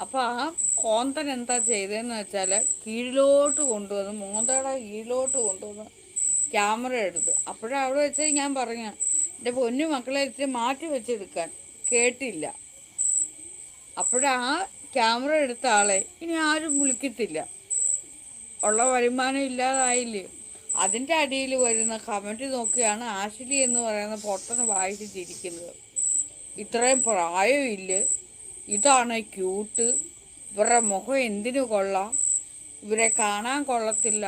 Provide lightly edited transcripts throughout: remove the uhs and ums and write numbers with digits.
അപ്പോൾ ആ കോന്തൻ എന്താ ചെയ്തതെന്ന് വെച്ചാൽ കീഴിലോട്ട് കൊണ്ടുവന്ന് മോന്തയുടെ കീഴിലോട്ട് കൊണ്ടുവന്ന് ക്യാമറ എടുത്ത്. അപ്പോഴവിടെ അവിടെ വെച്ച് ഞാൻ പറഞ്ഞു, എൻ്റെ പൊന്നു മക്കളെ ഇത്തിരി മാറ്റി വെച്ചെടുക്കാൻ. കേട്ടില്ല. അപ്പോഴാ ക്യാമറ എടുത്ത ആളെ ഇനി ആരും വിളിക്കത്തില്ല, ഉള്ള വരുമാനം ഇല്ലാതായില്ലേ. അതിൻ്റെ അടിയിൽ വരുന്ന കമൻറ്റ് നോക്കിയാണ് ആഷ്ലി എന്ന് പറയുന്ന പൊട്ടന് വായിച്ച് ചിരിക്കുന്നത്. ഇത്രയും പ്രായമില്ല, ഇതാണ് ക്യൂട്ട്, ഇവരുടെ മുഖം എന്തിനു കൊള്ളാം, ഇവരെ കാണാൻ കൊള്ളത്തില്ല.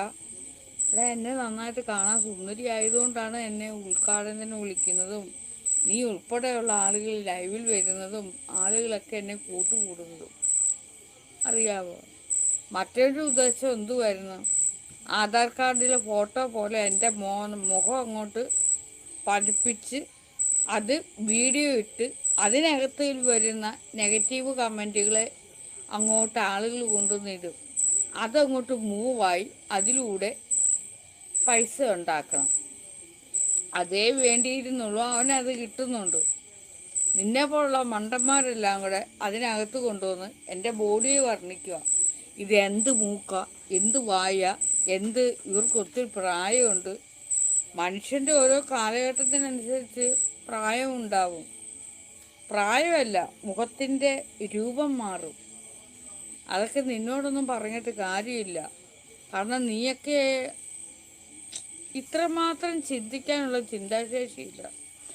ഇവിടെ എന്നെ നന്നായിട്ട് കാണാൻ സുന്ദരി ആയതുകൊണ്ടാണ് എന്നെ ഉദ്ഘാടനത്തിന് വിളിക്കുന്നതും നീ ഉൾപ്പെടെയുള്ള ആളുകൾ ലൈവിൽ വരുന്നതും ആളുകളൊക്കെ എന്നെ കൂട്ടുകൂടുന്നതും. അറിയാവോ? മറ്റൊരു ഉദ്ദേശം എന്തുവായിരുന്നു? ആധാർ കാർഡിലെ ഫോട്ടോ പോലെ എൻ്റെ മുഖം അങ്ങോട്ട് പതിപ്പിച്ച് അത് വീഡിയോ ഇട്ട് അതിനകത്ത് വരുന്ന നെഗറ്റീവ് കമൻറ്റുകളെ അങ്ങോട്ട് ആളുകൾ കൊണ്ടുവന്നിടും. അതങ്ങോട്ട് മൂവായി അതിലൂടെ പൈസ ഉണ്ടാക്കണം. അതേ വേണ്ടിയിരുന്നുള്ളൂ, അവനത് കിട്ടുന്നുണ്ട്. നിന്നെ പോലുള്ള മണ്ടന്മാരെല്ലാം കൂടെ അതിനകത്ത് കൊണ്ടുവന്ന് എൻ്റെ ബോഡിയെ വർണ്ണിക്കുക. ഇത് എന്ത് മൂക്ക, എന്ത് വായ, എന്ത്, ഇവർക്ക് ഒത്തിരി പ്രായമുണ്ട്. മനുഷ്യൻ്റെ ഓരോ കാലഘട്ടത്തിനനുസരിച്ച് പ്രായമുണ്ടാവും. പ്രായമല്ല, മുഖത്തിൻ്റെ രൂപം മാറും. അതൊക്കെ നിന്നോടൊന്നും പറഞ്ഞിട്ട് കാര്യമില്ല. കാരണം നീയൊക്കെ ഇത്രമാത്രം ചിന്തിക്കാനുള്ള ചിന്താശേഷിയില്ല.